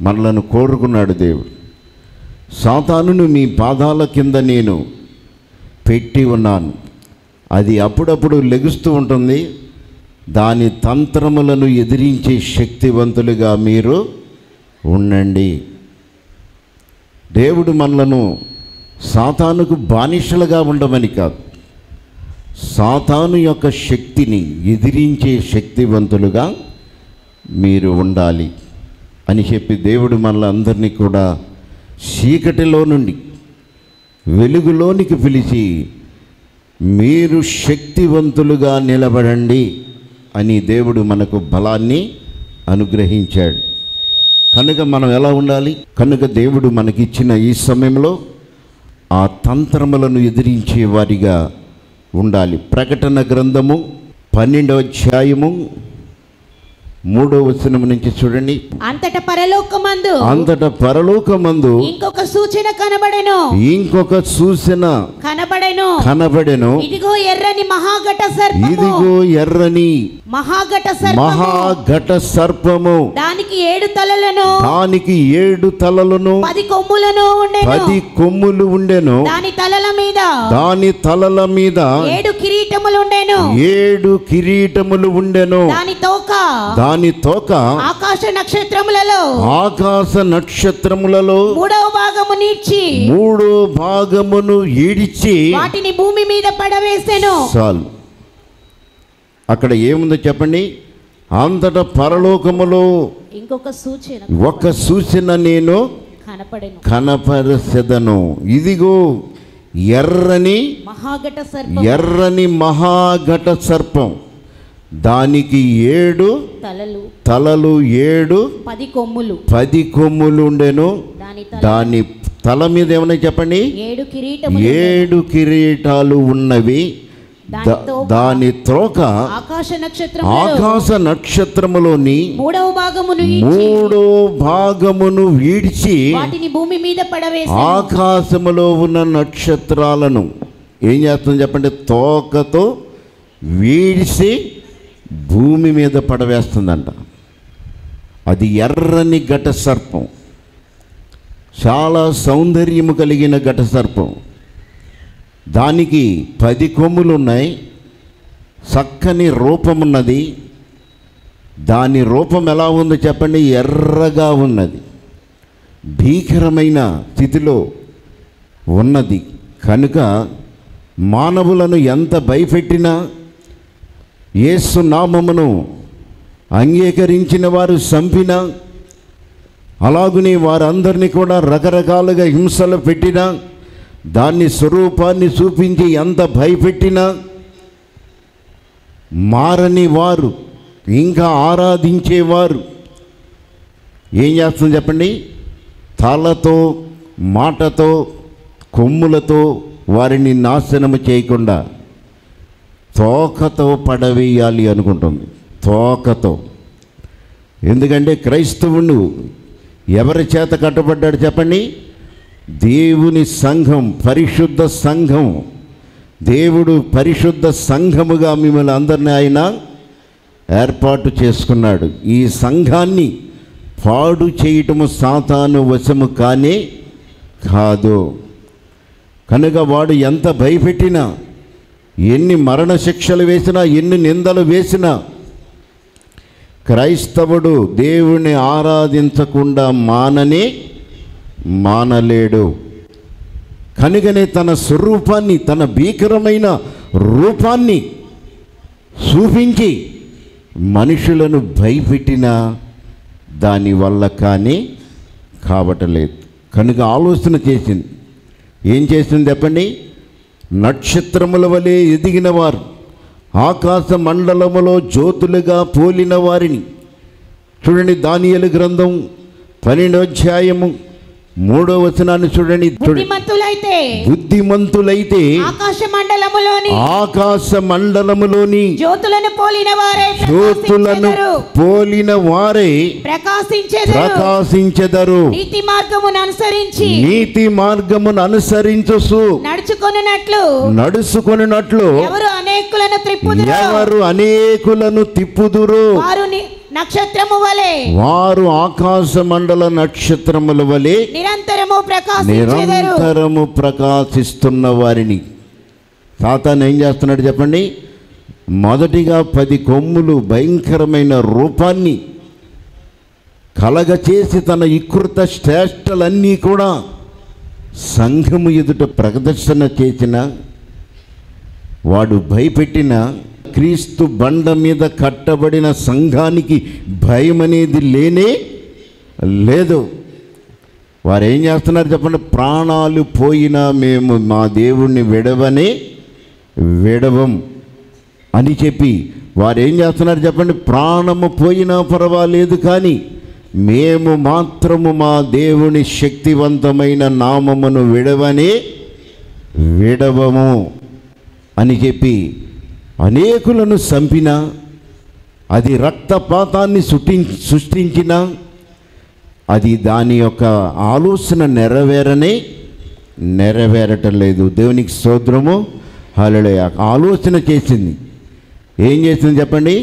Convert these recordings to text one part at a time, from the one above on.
మనలను కోరుకున్నాడు దేవుడు. సాతానును మీ పాదాల కింద నేను పెట్టి ఉన్నాను, అది అప్పుడప్పుడు లెగుస్తూ ఉంటుంది. దాని తంత్రములను ఎదిరించే శక్తివంతులుగా మీరు ఉండండి. దేవుడు మనలను సాతానుకు బానిసలుగా ఉండమని కాదు, సాతాను యొక్క శక్తిని ఎదిరించే శక్తివంతులుగా మీరు ఉండాలి అని చెప్పి దేవుడు మనలందరినీ కూడా చీకటిలో నుండి వెలుగులోనికి పిలిచి మీరు శక్తివంతులుగా నిలబడండి అని దేవుడు మనకు బలాన్ని అనుగ్రహించాడు. కనుక మనం ఎలా ఉండాలి? కనుక దేవుడు మనకిచ్చిన ఈ సమయంలో ఆ తంత్రములను ఎదిరించే వారిగా ఉండాలి. ప్రకటన గ్రంథము 12వ అధ్యాయము 3వ వచనం నుంచి చూడండి. అంతటా పరలోకమందు ఇంకొక సూచన కనబడెను. ఇదిగో ఎర్రని మహాఘట సర్పము, దానికి 7 తలలను 10 కొమ్ములు ఉండెను. దాని తలల మీద 7 కిరీటములు ఉండెను. దాని తోక ఆకాశ నక్షత్రములలో 3వ భాగమును ఈడ్చి వాటిని భూమి మీద పడవేసెను. చాలు. అక్కడ ఏముందో చెప్పండి. అంతటా పరలోకములో ఒక సూచన నేను కనపరచెదను. ఇదిగో ఎర్రని మహాఘట సర్పం, దానికి 7 తలలు 10 కొమ్ములు ఉండెను. దాని తల మీద ఏమన్నా చెప్పండి, 7 కిరీటాలు ఉన్నవి. దాని త్రోక ఆకాశ నక్షత్రములోని 3వ భాగమును వీడ్చి భూమి మీద పడవేసెను. ఆకాశములో ఉన్న నక్షత్రాలను ఏం చేస్తుంది చెప్పండి, తోకతో వీడిసి భూమి మీద పడవేస్తుందంట. అది ఎర్రని ఘట సర్పం, చాలా సౌందర్యము కలిగిన ఘట సర్పం. దానికి 10 కొమ్ములు ఉన్నాయి, చక్కని రూపమున్నది. దాని రూపం ఎలా ఉందో చెప్పండి, ఎర్రగా ఉన్నది, భీకరమైన స్థితిలో ఉన్నది. కనుక మానవులను ఎంత భయపెట్టినా యేసు నామమును అంగీకరించిన వారు చంపినా, అలాగునే వారందరినీ కూడా రకరకాలుగా హింసలు పెట్టినా, దాన్ని స్వరూపాన్ని చూపించి ఎంత భయపెట్టినా మారని వారు, ఇంకా ఆరాధించేవారు ఏం చేస్తుంది చెప్పండి, తలతో మాటతో కొమ్ములతో వారిని నాశనము చేయకుండా తోకతో పడవేయాలి అనుకుంటుంది. తోకతో. ఎందుకంటే క్రైస్తవుడు ఎవరి చేత కట్టబడ్డాడు చెప్పండి, దేవుని సంఘం, పరిశుద్ధ సంఘం. దేవుడు పరిశుద్ధ సంఘముగా మిమ్మల్ని అందరినీ ఆయన ఏర్పాటు చేసుకున్నాడు. ఈ సంఘాన్ని పాడు చేయటము సాతాను వశము కానే కాదు. కనుక వాడు ఎంత భయపెట్టినా, ఎన్ని మరణ శిక్షలు వేసినా, ఎన్ని నిందలు వేసినా క్రైస్తవుడు దేవుణ్ణి ఆరాధించకుండా మానలేడు. కనుకనే తన స్వరూపాన్ని, తన భీకరమైన రూపాన్ని చూపించి మనుషులను భయపెట్టినా దానివల్ల కానీ కావటలేదు. కనుక ఆలోచన చేసింది. ఏం చేసింది చెప్పండి, నక్షత్రముల వలె ఎదిగిన వారు, ఆకాశ మండలములో జ్యోతులుగా పోలిన వారిని చూడండి. దానియేలు గ్రంథం 12వ అధ్యాయము 3వ వచనాన్ని చూడండి. బుద్ధిమంతులైతే ఆకాశ మండలములోని జ్యోతులను పోలిన వారే ప్రకాశించెదరు. నీతి మార్గమును అనుసరించు నడుచుకొనున్నట్లు ఎవరు అనేకులను తిప్పుదురు నక్షత్రము వలె వారు ఆకాశ మండల నక్షత్రముల వలె నిరంతరము ప్రకాశిస్తున్న వారిని. సాతాను ఏం చేస్తున్నాడు చెప్పండి? మొదటిగా 10 కొమ్ములు భయంకరమైన రూపాన్ని కలగచేసి తన వికృత శ్రేష్టలన్నీ కూడా సంఘము ఎదుట ప్రదర్శన చేసిన వాడు, భయపెట్టిన క్రీస్తు బండ మీద కట్టబడిన సంఘానికి భయం అనేది లేనే లేదు. వారు ఏం చేస్తున్నారు చెప్పండి? ప్రాణాలు పోయినా మేము మా దేవుణ్ణి విడవం అని చెప్పి వారు ఏం చేస్తున్నారు చెప్పండి? ప్రాణము పోయినా పర్వాలేదు కానీ మేము మాత్రము మా దేవుని శక్తివంతమైన నామమును విడవము అని చెప్పి అనేకులను చంపిన, అది రక్తపాతాన్ని సృష్టించిన, అది దాని యొక్క ఆలోచన నెరవేరటం లేదు. దేవునికి స్తోత్రము, హల్లెలూయా. ఆలోచన చేసింది. ఏం చేసింది చెప్పండి?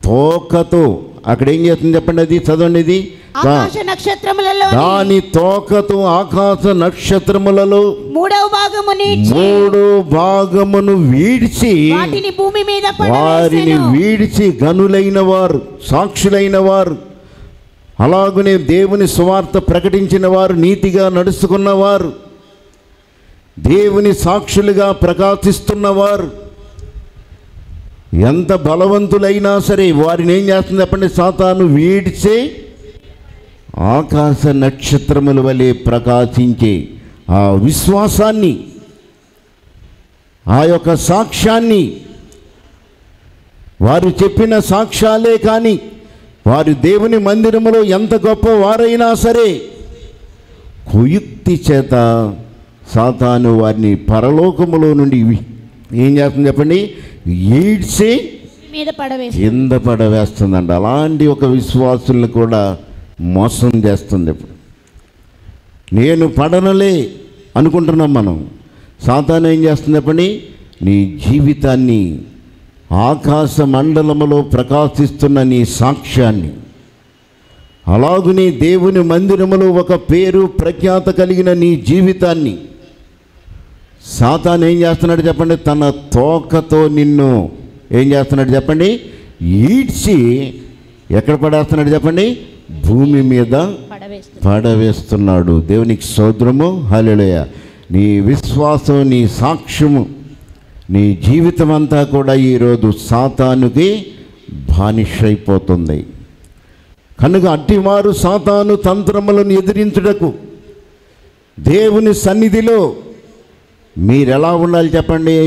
తోకతో. అక్కడ ఏం చేస్తుంది చెప్పండి? అది చదవండి. ఇది దాని తోకతో ఆకాశ నక్షత్రములలో 3వ భాగమును వీడిచి వారిని వీడిచి గనులైన వారు, సాక్షులైన వారు, అలాగనే దేవుని సువార్త ప్రకటించిన వారు, నీతిగా నడుచుకున్నవారు, దేవుని సాక్షులుగా ప్రకాశిస్తున్నవారు, ఎంత బలవంతులైనా సరే వారిని ఏం చేస్తుంది చెప్పండి? సాతాను వీడిచే ఆకాశ నక్షత్రముల వలె ప్రకాశించే ఆ విశ్వాసాన్ని, ఆ యొక్క సాక్ష్యాన్ని, వారు చెప్పిన సాక్ష్యాలే కానీ వారు దేవుని మందిరములో ఎంత గొప్ప వారైనా సరే కుయుక్తి చేత సాతాను వారిని పరలోకములో నుండి ఏం చేస్తుంది చెప్పండి? ఈడ్చి కింద పడవేస్తుందండి. అలాంటి ఒక విశ్వాసులను కూడా మోసం చేస్తుంది. ఇప్పుడు నేను పడనలే అనుకుంటున్నాం మనం. సాతాను ఏం చేస్తుంది చెప్పండి? నీ జీవితాన్ని, ఆకాశ మండలములో ప్రకాశిస్తున్న నీ సాక్ష్యాన్ని, అలాగునే దేవుని మందిరములో ఒక పేరు ప్రఖ్యాత కలిగిన నీ జీవితాన్ని సాతాను ఏం చేస్తున్నాడు చెప్పండి? తన తోకతో నిన్ను ఏం చేస్తున్నాడు చెప్పండి? ఈడ్చి ఎక్కడ పడేస్తున్నాడు చెప్పండి? భూమి మీద పడవేస్తున్నాడు. దేవునికి స్తోత్రము, హల్లెలూయా. నీ విశ్వాసం, నీ సాక్ష్యము, నీ జీవితం అంతా కూడా ఈరోజు సాతానుకి బానిసైపోతుంది. కనుక అట్టివారు సాతాను తంత్రములను ఎదిరించుటకు దేవుని సన్నిధిలో మీరెలా ఉండాలి చెప్పండి?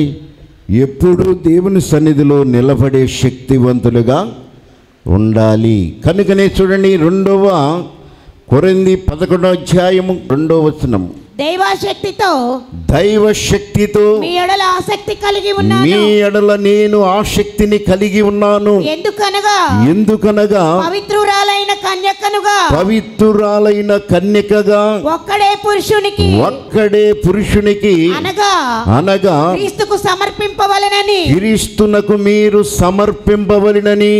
ఎప్పుడు దేవుని సన్నిధిలో నిలబడే శక్తివంతులుగా ఉండాలి. కనుకనే చూడండి 2వ కొరింథీ 11వ అధ్యాయము 2వ వచనం. దైవ శక్తితో మీ ఎడల నేను ఆసక్తిని కలిగి ఉన్నాను. ఎందుకనగా పవిత్రురాలైన కన్యకగా ఒక్కడే పురుషునికి అనగా క్రీస్తునకు మీరు సమర్పింపవలెనని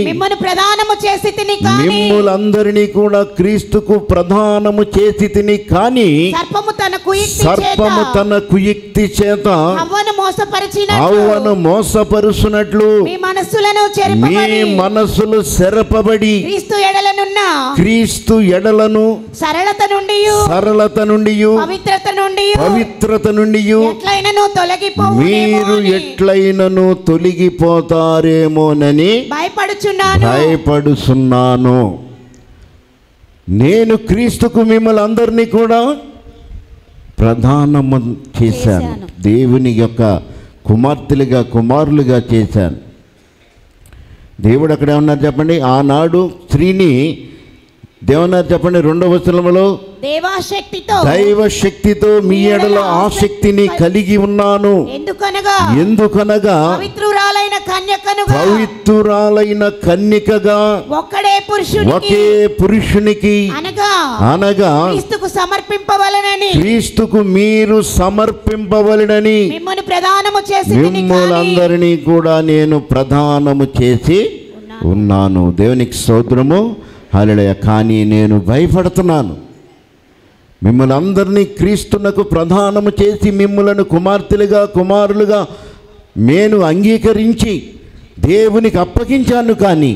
మిమ్ములందరినీ కూడా క్రీస్తుకు ప్రధానము చేసి తిని, కానీ సర్పము తన కుయుక్తి చేత అవ్వను మోసపరుచునట్లు మీ మనస్సులు చెరపబడి క్రీస్తు ఎడలను సరళత నుండి పవిత్రత నుండి మీరు ఎట్లైనను తొలగిపోతారేమోనని భయపడుచున్నాను. నేను క్రీస్తుకు మిమ్మల్ని అందరినీ కూడా ప్రధానము చేశాను. దేవుని యొక్క కుమార్తెలుగా, కుమారులుగా చేశాను. దేవుడు అక్కడ ఏమన్నారు చెప్పండి? ఆనాడు స్త్రీని దేవన్నారు చెప్పండి? 2వ వచనములో దైవ శక్తితో మీ ఎడల ఆసక్తిని కలిగి ఉన్నాను. ఎందుకనగా పవిత్రురాలైన కన్యకగా ఒకే పురుషునికి అనగా క్రీస్తుకు మీరు సమర్పింపవలెనని మిమ్ములందరినీ కూడా నేను ప్రధానము చేసి ఉన్నాను. దేవునికి స్తోత్రము. హల్లెలూయా. కానీ నేను భయపడుతున్నాను. మిమ్మల్ని అందరినీ క్రీస్తునకు ప్రధానము చేసి మిమ్మలను కుమార్తెలుగా కుమారులుగా నేను అంగీకరించి దేవునికి అప్పగించాను. కానీ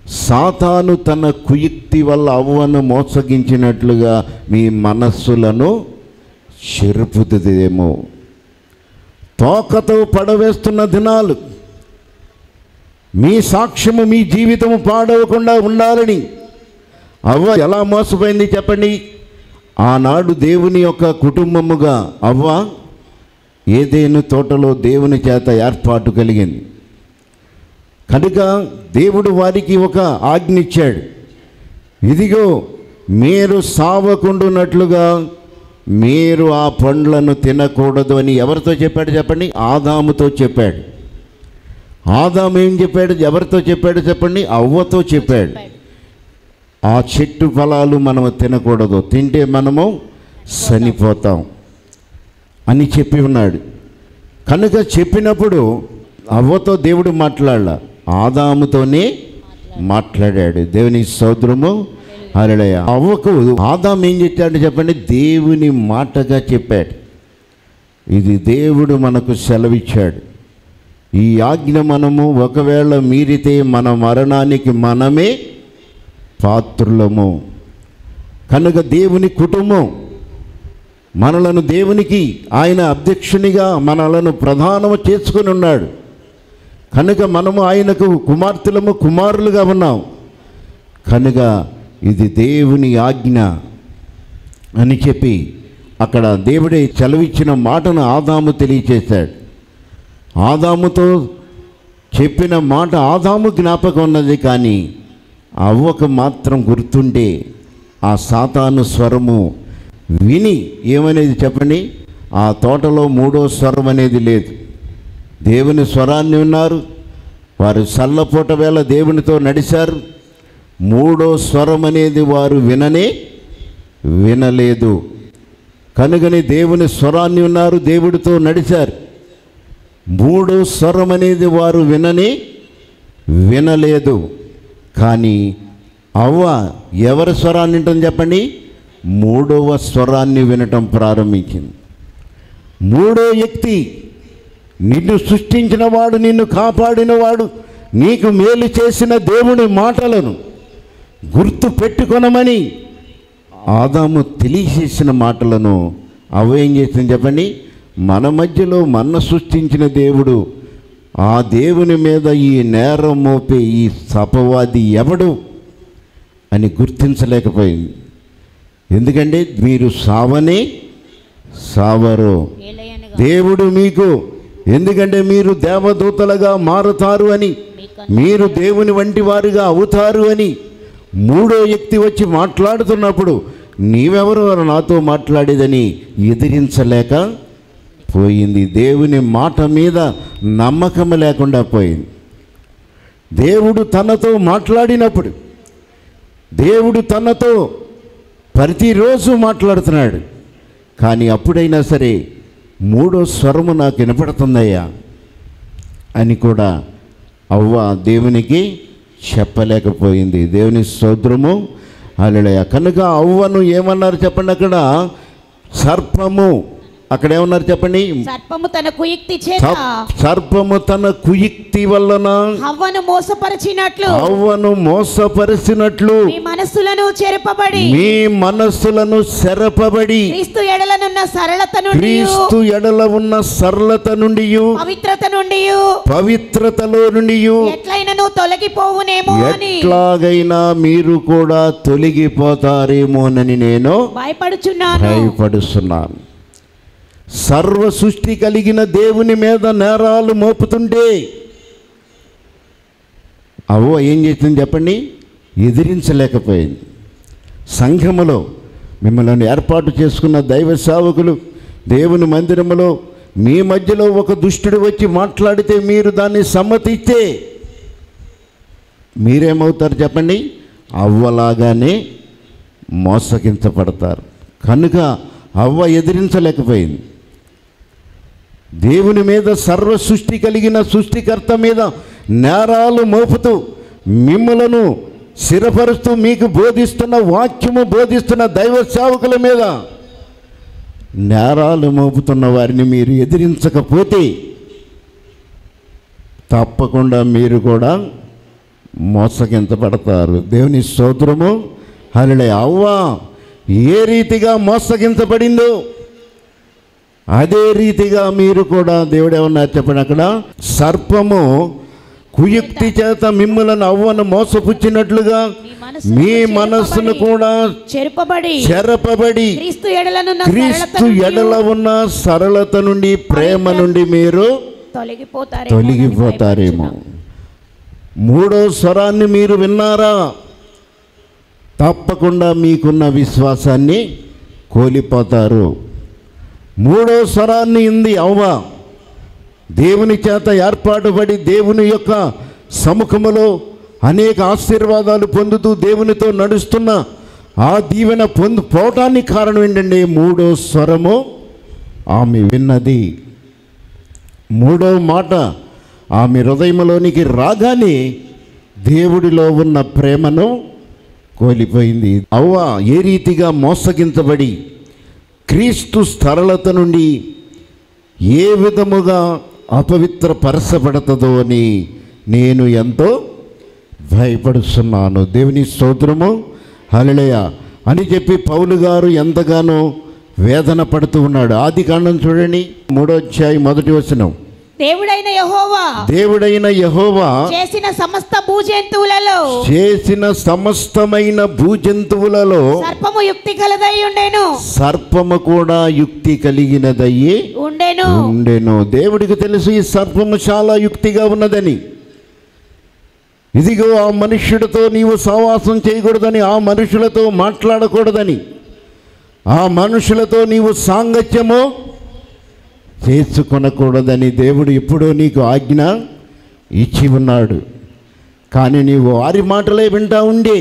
సాతాను తన కుయుక్తి వల్ల అవ్వను మోసగించినట్లుగా మీ మనస్సులను చెరుపుతుందేమో. తోకతో పడవేస్తున్న దినాలు, మీ సాక్ష్యము మీ జీవితము పాడవకుండా ఉండాలని అవ్వ ఎలా మోసపోయింది చెప్పండి. ఆనాడు దేవుని యొక్క కుటుంబముగా అవ్వ ఏదేను తోటలో దేవుని చేత ఏర్పాటు కలిగింది కనుక దేవుడు వారికి ఒక ఆజ్ఞ ఇచ్చాడు. ఇదిగో మీరు సావకుండునట్లుగా మీరు ఆ పండ్లను తినకూడదు అని ఎవరితో చెప్పాడు చెప్పండి? ఆదాముతో చెప్పాడు. ఆదాము ఏం చెప్పాడు? ఎవరితో చెప్పాడు చెప్పండి? అవ్వతో చెప్పాడు. ఆ చెట్టు ఫలాలు మనము తినకూడదు, తింటే మనము చనిపోతాం అని చెప్పి ఉన్నాడు. కనుక చెప్పినప్పుడు అవ్వతో దేవుడు మాట్లాడాల, ఆదాముతోనే మాట్లాడాడు. దేవుని స్తోత్రము. హల్లెలూయా. అవ్వకు ఆదాము ఏం చెప్పాడు చెప్పండి? దేవుని మాటగా చెప్పాడు. ఇది దేవుడు మనకు సెలవిచ్చాడు. ఈ ఆజ్ఞ మనము ఒకవేళ మీరితే మన మరణానికి మనమే పాత్రులము. కనుక దేవుని కుటుంబం మనలను దేవునికి ఆయన అధ్యక్షునిగా మనలను ప్రధానము చేసుకుని ఉన్నాడు. కనుక మనము ఆయనకు కుమార్తెలము కుమారులుగా ఉన్నాం. కనుక ఇది దేవుని ఆజ్ఞ అని చెప్పి అక్కడ దేవుడే సెలవిచ్చిన మాటను ఆదాము తెలియచేశాడు. ఆదాముతో చెప్పిన మాట ఆదాము జ్ఞాపకం ఉన్నది, కానీ అవ్వకు మాత్రం గుర్తుండే ఆ సాతాను స్వరము విని ఏమనేది చెప్పండి? ఆ తోటలో మూడో స్వరం అనేది లేదు. దేవుని స్వరాన్ని విన్నారు. వారు చల్లపూట వేళ దేవునితో నడిచారు. మూడో స్వరం అనేది వారు వినలేదు. కనుకని దేవుని స్వరాన్ని విన్నారు, దేవుడితో నడిచారు. మూడో స్వరం అనేది వారు వినలేదు. కానీ అవ్వ ఎవరి స్వరాన్ని వింటుంది చెప్పండి? మూడవ స్వరాన్ని వినటం ప్రారంభించింది. మూడో వ్యక్తి, నిన్ను సృష్టించినవాడు, నిన్ను కాపాడినవాడు, నీకు మేలు చేసిన దేవుని మాటలను గుర్తు పెట్టుకొనమని ఆదాము తెలియచేసిన మాటలను అవ్వ ఏం చేసింది చెప్పండి? మన మధ్యలో మన సృష్టించిన దేవుడు, ఆ దేవుని మీద ఈ నేరం మోపే ఈ సపవాది ఎవడు అని గుర్తించలేకపోయింది. ఎందుకంటే మీరు సావరు. దేవుడు మీకు, ఎందుకంటే మీరు దేవదూతలుగా మారుతారు అని, మీరు దేవుని వంటి వారుగా అవుతారు అని మూడో వ్యక్తి వచ్చి మాట్లాడుతున్నప్పుడు నీవెవరు నాతో మాట్లాడేదని ఎదిరించలేక పోయింది. దేవుని మాట మీద నమ్మకం లేకుండా పోయింది. దేవుడు తనతో మాట్లాడినప్పుడు, దేవుడు తనతో ప్రతిరోజు మాట్లాడుతున్నాడు. కానీ అప్పుడైనా సరే మూడో స్వరము నాకు వినపడుతుందయ్యా అని కూడా అవ్వ దేవునికి చెప్పలేకపోయింది. దేవుని స్తోత్రము. హల్లెలూయా. కనుక అవ్వను ఏమన్నారు చెప్పండి? అక్కడ సర్పము, అక్కడ ఏమన్నారు చెప్పండి? సర్పము తన కుయుక్తి చేత, సర్పము తన కుయుక్తి వలన అవ్వను మోసపరిచినట్లు మీ మనస్సులను చెరపబడి క్రీస్తు ఎడల ఉన్న సరళత నుండి పవిత్రతలో నుండి ఎట్లాగైనా మీరు కూడా తొలగిపోతారేమోనని నేను భయపడుచున్నాను. సర్వ సృష్టి కలిగిన దేవుని మీద నేరాలు మోపుతుంటే అవ్వ ఏం చేసింది చెప్పండి? ఎదిరించలేకపోయింది. సంఘములో మిమ్మల్ని ఏర్పాటు చేసుకున్న దైవ సేవకులు దేవుని మందిరములో మీ మధ్యలో ఒక దుష్టుడు వచ్చి మాట్లాడితే మీరు దాన్ని సమ్మతిస్తే మీరేమవుతారు చెప్పండి? అవ్వలాగానే మోసగించబడతారు. కనుక అవ్వ ఎదిరించలేకపోయింది. దేవుని మీద, సర్వ సృష్టి కలిగిన సృష్టికర్త మీద నేరాలు మోపుతూ మిమ్మలను స్థిరపరుస్తూ మీకు బోధిస్తున్న వాక్యము బోధిస్తున్న దైవ సేవకుల మీద నేరాలు మోపుతున్న వారిని మీరు ఎదిరించకపోతే తప్పకుండా మీరు కూడా మోసగించబడతారు. దేవుని స్తోత్రము. హల్లెలూయా. అవ్వ ఏ రీతిగా మోసగించబడిందో అదే రీతిగా మీరు కూడా, దేవుడు ఏమన్నా చెప్పండి అక్కడ, సర్పము కుయుక్తి చేత మిమ్మలను అవ్వను మోసపుచ్చినట్లుగా మీ మనస్సును కూడా చెరపబడి క్రీస్తు ఎడల ఉన్న సరళత నుండి, ప్రేమ నుండి మీరు తొలగిపోతారేమో. మూడో స్వరాన్ని మీరు విన్నారా? తప్పకుండా మీకున్న విశ్వాసాన్ని కోల్పోతారు. మూడో స్వరాన్ని ఇంది అవ్వ. దేవుని చేత ఏర్పాటుపడి దేవుని యొక్క సముఖములో అనేక ఆశీర్వాదాలు పొందుతూ దేవునితో నడుస్తున్న ఆ దీవెన పోవటానికి కారణం ఏంటండి? మూడో స్వరము ఆమె విన్నది. మూడో మాట ఆమె హృదయంలోనికి రాగానే దేవుడిలో ఉన్న ప్రేమను కోల్పోయింది. అవ్వ ఏ రీతిగా మోసగించబడి క్రీస్తు సరళత నుండి ఏ విధముగా అపవిత్రపరచబడుతుందో అని నేను ఎంతో భయపడుతున్నాను. దేవుని స్తోత్రము. హల్లెలూయా అని చెప్పి పౌలు గారు ఎంతగానో వేదన పడుతూ ఉన్నాడు. ఆదికాండం చూడండి, 3వ అధ్యాయం 1వ వచనం. దేవుడైన యెహోవా చేసిన సమస్తమైన భూజంతువులలో సర్పము యుక్తి కలదై ఉండెను. సర్పము కూడా యుక్తి కలిగినదయ్యి ఉండెను. దేవుడికి తెలుసు ఈ సర్పము చాలా యుక్తిగా ఉన్నదని. ఇదిగో ఆ మనుష్యుడితో నీవు సహవాసం చేయకూడదని, ఆ మనుషులతో మాట్లాడకూడదని, ఆ మనుషులతో నీవు సాంగత్యము చేసుకొనకూడదని దేవుడు ఎప్పుడో నీకు ఆజ్ఞ ఇచ్చి ఉన్నాడు. కానీ నీవు వారి మాటలే వింటా ఉండే,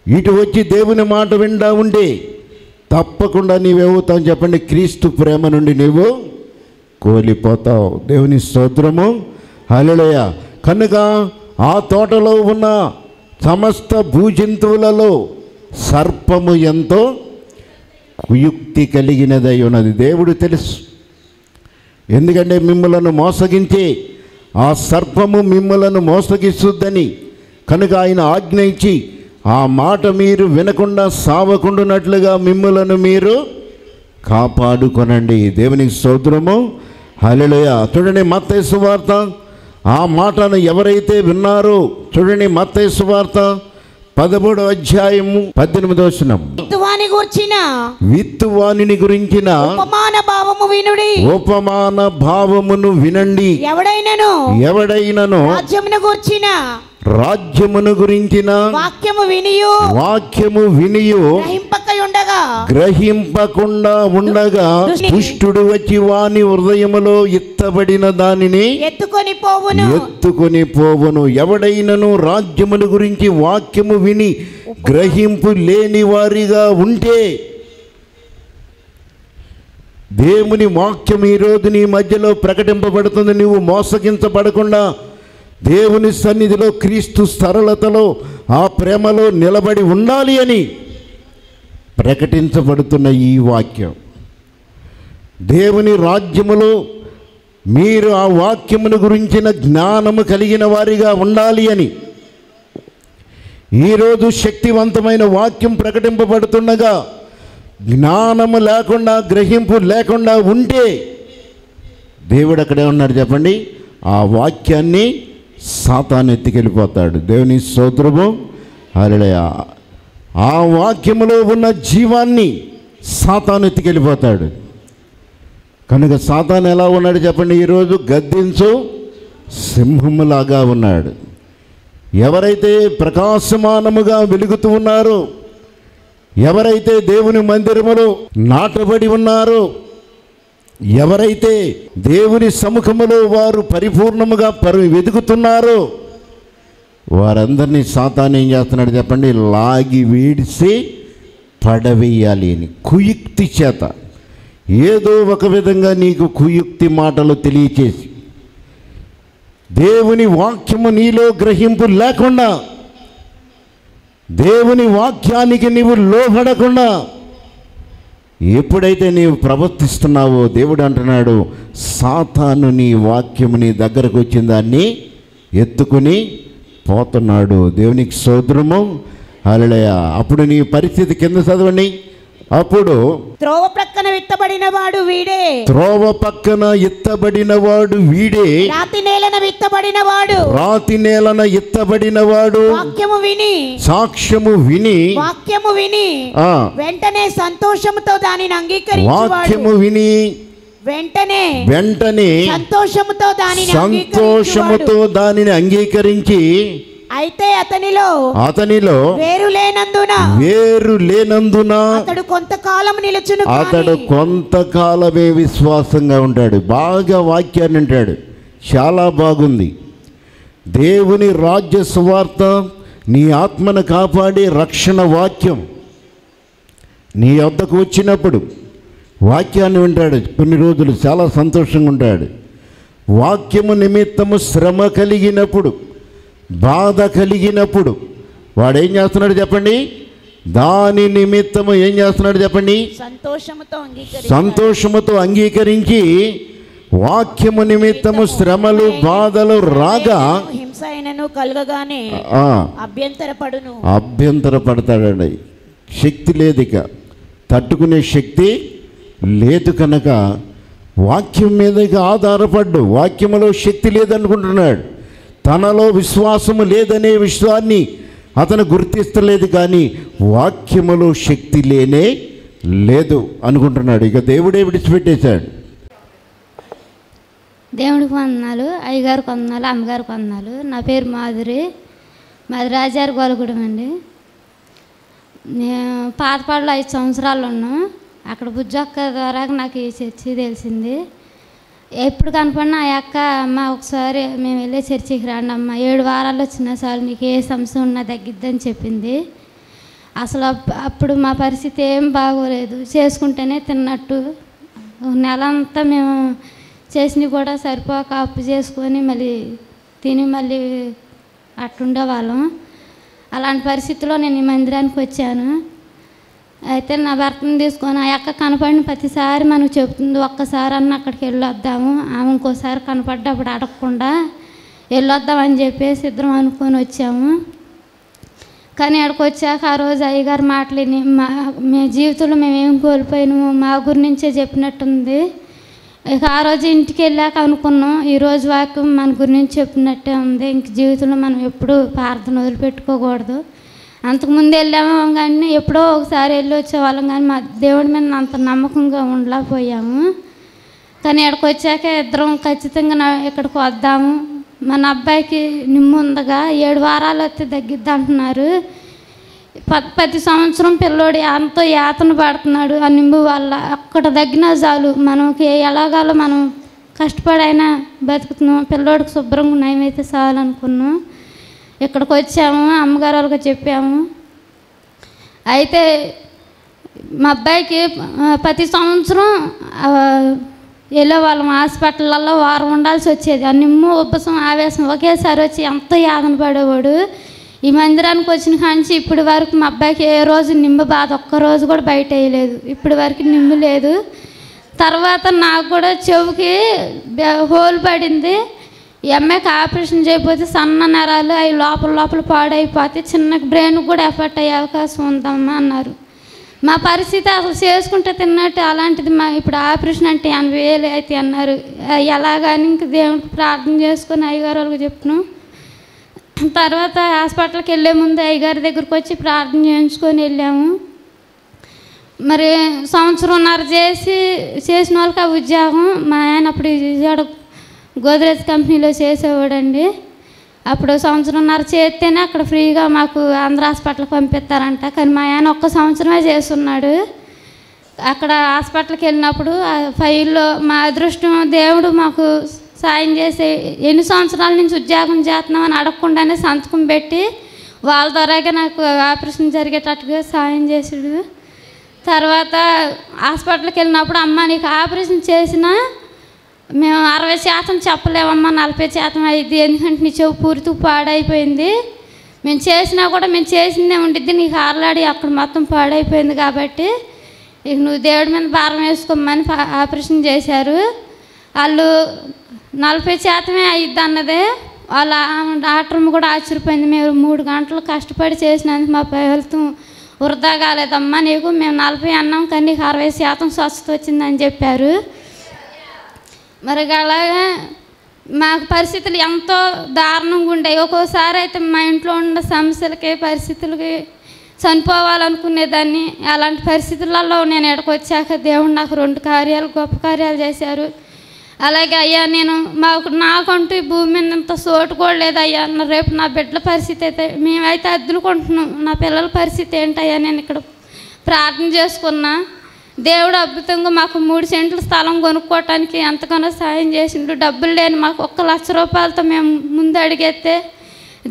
ఇటు వచ్చి దేవుని మాట వింటా ఉండే, తప్పకుండా నీవేమవుతావు చెప్పండి? క్రీస్తు ప్రేమ నుండి నీవు కోల్పోతావు. దేవుని స్తోత్రము. హల్లెలూయా. కనుక ఆ తోటలో ఉన్న సమస్త భూజంతువులలో సర్పము ఎంతో కుయుక్తి కలిగినదై ఉన్నది. దేవుడు తెలుసు. ఎందుకంటే మిమ్మలను మోసగించే ఆ సర్పము మిమ్మలను మోసగిస్తుందని కనుక ఆయన ఆజ్ఞ ఇచ్చి ఆ మాట మీరు వినకుండా సావకుండానట్లుగా మిమ్మలను మీరు కాపాడుకొనండి. దేవునికి స్తోత్రము. హల్లెలూయా. చూడండి మత్తయి సువార్త, ఆ మాటను ఎవరైతే విన్నారో చూడండి, మత్తయి సువార్త 13వ అధ్యాయము 18వ వచనం. విత్తువానిని గురించిన ఉపమాన భావమును వినండి. ఎవడైనను రాజ్యమును గురించిన వాక్యము వినియు గ్రహింపకుండా ఉండగా దుష్టుడు వచ్చి వాని హృదయములో ఎత్తబడిన దానిని ఎత్తుకొని పోవును. ఎవడైనను రాజ్యమును గురించి వాక్యము విని గ్రహింపు లేని వారిగా ఉంటే, దేవుని వాక్యం ఈరోజు నీ మధ్యలో ప్రకటింపబడుతుంది. నువ్వు మోసగించబడకుండా దేవుని సన్నిధిలో క్రీస్తు సరళతలో ఆ ప్రేమలో నిలబడి ఉండాలి అని ప్రకటించబడుతున్న ఈ వాక్యం, దేవుని రాజ్యములో మీరు ఆ వాక్యమును గురించిన జ్ఞానము కలిగిన వారిగా ఉండాలి అని ఈరోజు శక్తివంతమైన వాక్యం ప్రకటింపబడుతుండగా జ్ఞానము లేకుండా, గ్రహింపు లేకుండా ఉంటే దేవుడు అక్కడే ఉన్నాడు చెప్పండి? ఆ వాక్యాన్ని సాతాను ఎత్తుకెళ్ళిపోతాడు. దేవుని స్తోత్రము. హల్లెలూయా. ఆ వాక్యములో ఉన్న జీవాన్ని సాతాను ఎత్తుకెళ్ళిపోతాడు. కనుక సాతాను ఎలా ఉన్నాడు చెప్పండి? ఈరోజు గద్దించు సింహములాగా ఉన్నాడు. ఎవరైతే ప్రకాశమానముగా వెలుగుతూ ఉన్నారో, ఎవరైతే దేవుని మందిరములో నాటబడి ఉన్నారో, ఎవరైతే దేవుని సముఖములో వారు పరిపూర్ణముగా వెతుకుతున్నారో వారందరినీ సాతాను ఏం చేస్తున్నాడు చెప్పండి? లాగి వీడిసి పడవేయాలి అని కుయుక్తి చేత ఏదో ఒక విధంగా నీకు కుయుక్తి మాటలు తెలియచేసి దేవుని వాక్యము నీలో గ్రహింపు లేకుండా, దేవుని వాక్యానికి నీవు లోబడకుండా ఎప్పుడైతే నీవు ప్రవర్తిస్తున్నావో దేవుడు అంటున్నాడు, సాతాను నీ వాక్యము నీ దగ్గరకు వచ్చిన దాన్ని ఎత్తుకుని పోతున్నాడు. దేవునికి స్తోత్రము. హల్లెలూయా. అప్పుడు నీ పరిస్థితి కింద చదవండి. అప్పుడు త్రోవ ప్రక్కన విత్తబడిన వాడు వీడే, త్రోవ పక్కన ఎత్తబడిన వాడు వీడే, రాతి నేలన విత్తబడిన వాడు, రాతి నేలన ఎత్తబడిన వాడు, వాక్యము విని, సాక్ష్యము విని, వాక్యము విని వెంటనే సంతోషముతో దానిని అంగీకరించువాడు, వాక్యము విని వెంటనే సంతోషముతో దానిని అంగీకరించి, అయితే అతనిలో వేరు లేనందున అతడు కొంతకాలమే విశ్వాసంగా ఉంటాడు. బాగా వాక్యాన్ని అంటాడు, చాలా బాగుంది. దేవుని రాజ్య సువార్త, నీ ఆత్మను కాపాడే రక్షణ వాక్యం నీ వద్దకు వచ్చినప్పుడు వాక్యాన్ని వింటాడు. కొన్ని రోజులు చాలా సంతోషంగా ఉంటాడు. వాక్యము నిమిత్తము శ్రమ కలిగినప్పుడు, బాధ కలిగినప్పుడు వాడు ఏం చేస్తున్నాడు చెప్పండి? దాని నిమిత్తము ఏం చేస్తున్నాడు చెప్పండి? సంతోషముతో అంగీకరించి, వాక్యము నిమిత్తము శ్రమలు బాధలు రాగా హింస అయినను కలుగగానే అభ్యంతరపడతాడండి. శక్తి లేదు, ఇక తట్టుకునే శక్తి లేదు కనుక వాక్యం మీద ఆధారపడ్డు. వాక్యములో శక్తి లేదనుకుంటున్నాడు. తనలో విశ్వాసము లేదనే విషయాన్ని అతను గుర్తిస్తలేదు, కానీ వాక్యములో శక్తి లేనే లేదు అనుకుంటున్నాడు. ఇక దేవుడే విడిచిపెట్టేశాడు. దేవుడికి వందనాలు, అయ్యగారికి వందనాలు, అమ్మగారికి వందనాలు. నా పేరు మాధురి, మాది రాజారి గోలగూడెం అండి. నేను పాతపాడులో 5 సంవత్సరాలు ఉన్నాను. అక్కడ బుజ్జక్క ద్వారా నాకు ఈ చర్చి తెలిసింది. ఎప్పుడు కనపడినా ఆ అక్క, అమ్మ ఒకసారి మేము వెళ్ళే చర్చికి రండి అమ్మ, 7 వారాలు వచ్చినా చాలు, నీకు ఏ సమస్య ఉన్నా తగ్గిద్దని చెప్పింది. అసలు అప్పుడు మా పరిస్థితి ఏం బాగోలేదు. చేసుకుంటేనే తిన్నట్టు, నెల అంతా మేము చేసినవి కూడా సరిపోక అప్పు చేసుకొని మళ్ళీ తిని మళ్ళీ అట్టుండేవాళ్ళం. అలాంటి పరిస్థితిలో నేను ఈ మందిరానికి వచ్చాను. అయితే నా భర్తను తీసుకొని ఆ అక్క కనపడిన ప్రతిసారి మనకు చెప్తుంది, ఒక్కసారి అన్న అక్కడికి వెళ్ళొద్దాము, ఆమె ఇంకోసారి కనపడ్డప్పుడు అడగకుండా వెళ్ళొద్దామని చెప్పేసి ఇద్దరం అనుకొని వచ్చాము. కానీ అక్కడికి వచ్చాక ఆ రోజు అయ్యగారు మాటలేని మీ జీవితంలో మేమేం కోల్పోయినాము మా గురించే చెప్పినట్టుంది. ఇక ఆ రోజు ఇంటికి వెళ్ళాక అనుకున్నాం, ఈరోజు వాక్యం మన గురించి చెప్పినట్టే ఉంది, ఇంక జీవితంలో మనం ఎప్పుడూ ప్రార్థన వదిలిపెట్టుకోకూడదు. అంతకుముందు వెళ్ళాము కానీ ఎప్పుడో ఒకసారి వెళ్ళి వచ్చేవాళ్ళం, కానీ మా దేవుడి మీద అంత నమ్మకంగా ఉండలేకపోయాము. కానీ ఇక్కడికి వచ్చాక ఇద్దరం ఖచ్చితంగా ఇక్కడికి వద్దాము, మన అబ్బాయికి నిమ్ము ఉందగా 7 వారాలు వస్తే తగ్గిద్ది అంటున్నారు. ప్రతి సంవత్సరం పిల్లోడు ఎంతో యాతన పడుతున్నాడు ఆ నింబు వల్ల. అక్కడ తగ్గినా చాలు, మనకి ఎలాగాలో మనం కష్టపడైనా బతుకుతున్నాం, పిల్లోడికి శుభ్రంగా నయమైతే చాలు అనుకున్నాం. ఇక్కడికి వచ్చాము, అమ్మగారు వాళ్ళకి చెప్పాము. అయితే మా అబ్బాయికి ప్రతి సంవత్సరం వెళ్ళేవాళ్ళం హాస్పిటల్లో, వారం ఉండాల్సి వచ్చేది. ఆ నిమ్ము ఉబ్బసం ఆవేశం ఒకేసారి వచ్చి ఎంతో యాతన పడేవాడు. ఈ మందిరానికి వచ్చిన కాంచి ఇప్పటి వరకు మా అబ్బాయికి ఏ రోజు నిమ్ము బాధ ఒక్కరోజు కూడా బయట వేయలేదు, ఇప్పటి వరకు నిమ్ము లేదు. తర్వాత నాకు కూడా చెవుకి హోల్ పడింది. ఎంఏకి ఆపరేషన్ చేయకపోతే సన్న నరాలు అవి లోపల పాడైపోతే చిన్న బ్రెయిన్ కూడా ఎఫెక్ట్ అయ్యే అవకాశం ఉందమ్మా అన్నారు. మా పరిస్థితి అసలు చేసుకుంటే తిన్నట్టు, అలాంటిది ఇప్పుడు ఆపరేషన్ అంటే 80,000 అయితే అన్నారు. ఎలాగని ఇంక దేవుడికి ప్రార్థన చేసుకొని అయ్యగారు వాళ్ళకి చెప్పినాం. తర్వాత హాస్పిటల్కి వెళ్ళే ముందు అయ్యగారి దగ్గరికి వచ్చి ప్రార్థన చేయించుకొని వెళ్ళాము. మరి సంవత్సరంన్నర చేసిన వాళ్ళకి ఆ ఉద్యోగం, మా ఆయన అప్పుడు విజయవాడ గోద్రేజ్ కంపెనీలో చేసేవాడండి. అప్పుడు సంవత్సరంన్నర చేస్తేనే అక్కడ ఫ్రీగా మాకు ఆంధ్ర హాస్పిటల్కి పంపిస్తారంట. కానీ మా ఆయన 1 సంవత్సరమే చేస్తున్నాడు. అక్కడ హాస్పిటల్కి వెళ్ళినప్పుడు ఆ ఫైల్లో మా అదృష్టం దేవుడు మాకు సాయం చేసి, ఎన్ని సంవత్సరాల నుంచి ఉద్యోగం చేస్తున్నామని అడగకుండానే సంతకం పెట్టి వాళ్ళ ద్వారాగా నాకు ఆపరేషన్ జరిగేటట్టుగా సాయం చేసాడు. తర్వాత హాస్పిటల్కి వెళ్ళినప్పుడు, అమ్మ నీకు ఆపరేషన్ చేసినా మేము 60% చెప్పలేమమ్మా, 40% అయింది, ఎందుకంటే నీ చెవు పూర్తిగా పాడైపోయింది. మేము చేసినా కూడా మేము చేసిందే ఉండిద్ది, నీకు ఆరలాడి అక్కడ మొత్తం పాడైపోయింది కాబట్టి ఇక నువ్వు దేవుడి మీద భారం వేసుకోమని ఆపరేషన్ చేశారు. వాళ్ళు 40% అయ్యిద్ది అన్నదే. వాళ్ళ డాక్టర్ కూడా ఆశ్చర్యపోయింది. మేము 3 గంటలు కష్టపడి చేసినందుకు మా ఫలితం వృధా కాలేదమ్మా నీకు, మేము 40 అన్నాం కానీ నీకు 60% స్వస్థత వచ్చిందని చెప్పారు. మరి అలాగే మాకు పరిస్థితులు ఎంతో దారుణంగా ఉండేవి. ఒక్కోసారి అయితే మా ఇంట్లో ఉన్న సమస్యలకి పరిస్థితులకి చనిపోవాలనుకునేదాన్ని. అలాంటి పరిస్థితులలో నేను ఇక్కడికి వచ్చాక దేవుడు నాకు 2 కార్యాలు, గొప్ప కార్యాలు చేశారు. అలాగే అయ్యా నేను నాకంటూ ఈ భూమి మీద ఇంత చోటు కూడా లేదయ్యా, రేపు నా బిడ్డల పరిస్థితి అయితే, మేమైతే అద్దులుకుంటున్నాం, నా పిల్లల పరిస్థితి ఏంటయ్యా, నేను ఇక్కడ ప్రార్థన చేసుకున్నా. దేవుడు అద్భుతంగా మాకు 3 సెంట్ల స్థలం కొనుక్కోవటానికి ఎంతగానో సాయం చేసిండు. డబ్బులు లేని మాకు 1 లక్ష రూపాయలతో మేము ముందు అడిగేస్తే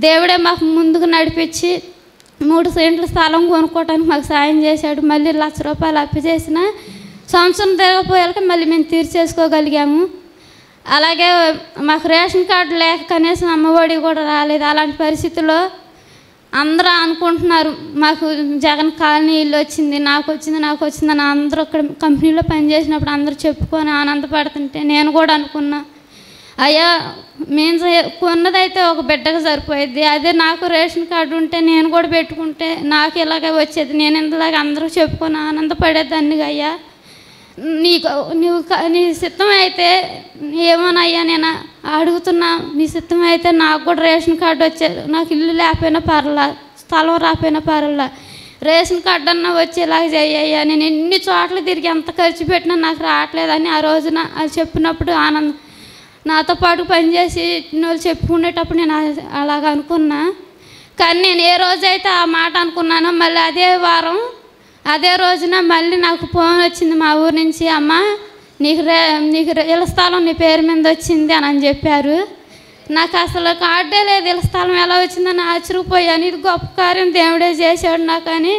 దేవుడే మాకు ముందుకు నడిపించి 3 సెంట్ల స్థలం కొనుక్కోవటానికి మాకు సాయం చేశాడు. మళ్ళీ 1 లక్ష రూపాయలు అప్పు చేసిన సంవత్సరం తిరగపోయాక మళ్ళీ మేము తీర్చేసుకోగలిగాము. అలాగే మాకు రేషన్ కార్డు లేక కనీసం అమ్మఒడి కూడా రాలేదు. అలాంటి పరిస్థితుల్లో అందరూ అనుకుంటున్నారు మాకు జగన్ కాలనీ ఇల్లు వచ్చింది, నాకు వచ్చింది అని అందరూ అక్కడ కంపెనీలో పనిచేసినప్పుడు అందరూ చెప్పుకొని ఆనందపడుతుంటే నేను కూడా అనుకున్నా, అయ్యా మేము కొన్నదైతే ఒక బిడ్డకు సరిపోయేది, అదే నాకు రేషన్ కార్డు ఉంటే నేను కూడా పెట్టుకుంటే నాకు ఇలాగే వచ్చేది, నేను ఇంతలాగా అందరూ చెప్పుకొని ఆనందపడేదాన్ని. అయ్యా నీ సిద్ధం అయితే ఏమోనయ్యా నేను అడుగుతున్నా, నీ సిద్ధం అయితే నాకు కూడా రేషన్ కార్డు వచ్చేది, నాకు ఇల్లు లేకపోయినా పర్లా, స్థలం రాకపోయినా పర్లా, రేషన్ కార్డు అన్నా వచ్చేలాగా చెయ్యయ్యా, నేను ఎన్ని చోట్ల తిరిగి ఎంత ఖర్చు పెట్టినా నాకు రావట్లేదని ఆ రోజున అది చెప్పినప్పుడు ఆనందం, నాతో పాటు పనిచేసి వాళ్ళు చెప్పుకునేటప్పుడు నేను అలాగ అనుకున్నా. కానీ నేను ఏ రోజైతే ఆ మాట అనుకున్నానో మళ్ళీ అదే రోజున మళ్ళీ నాకు ఫోన్ వచ్చింది మా ఊరి నుంచి, అమ్మ నీకు ఇళ్ళ స్థలం నీ పేరు మీద వచ్చింది అని చెప్పారు. నాకు అసలు కార్డే లేదు, ఇళ్ళ స్థలం ఎలా వచ్చిందని ఆశ్చర్యపోయాను. ఇది గొప్ప కార్యం దేవుడే చేశాడు నాకు అని.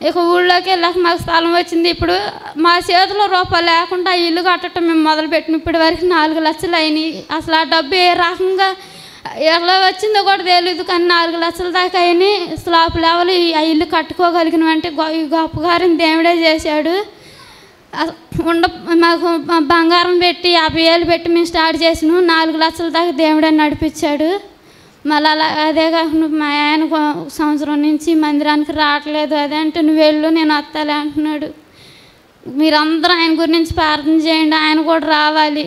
ఇక ఊళ్ళోకి వెళ్ళాక మాకు స్థలం వచ్చింది. ఇప్పుడు మా చేతిలో రూపాయలు లేకుండా ఆ ఇల్లు కట్టడం మేము మొదలుపెట్టిన ఇప్పటి వరకు 4 లక్షలు అయినాయి. అసలు ఆ డబ్బు ఏ రకంగా ఎలా వచ్చిందో కూడా తెలియదు, కానీ 4 లక్షల దాకా అయినాయి. స్లాబ్ లెవెల్ ఆ ఇల్లు కట్టుకోగలిగినవంటే గొప్ప కార్యం దేవుడే చేశాడు. మాకు బంగారం పెట్టి 50,000 పెట్టి మేము స్టార్ట్ చేసినాం, 4 లక్షల దాకా దేవుడే నడిపించాడు. మళ్ళీ అదే కాకుండా మా ఆయన సంవత్సరం నుంచి మందిరానికి రావట్లేదు, అదే అంటే నువ్వు వెళ్ళు నేను వస్తాలే అంటున్నాడు. మీరందరూ ఆయన గురించి ప్రార్థన చేయండి, ఆయన కూడా రావాలి,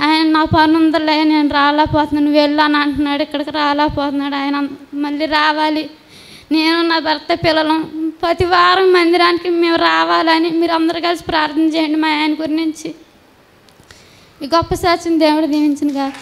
ఆయన నా పని ఉందలే నేను రాలేకపోతున్నాను నువ్వు వెళ్ళు అని అంటున్నాడు. ఇక్కడికి రాలేకపోతున్నాడు, ఆయన మళ్ళీ రావాలి. నేను నా భర్త పిల్లలు ప్రతి వారం మందిరానికి మేము రావాలని మీరు అందరూ కలిసి ప్రార్థన చేయండి మా ఆయన గురించి. ఈ గొప్ప సాక్ష్యం దేవుడు దీవించిన కాక.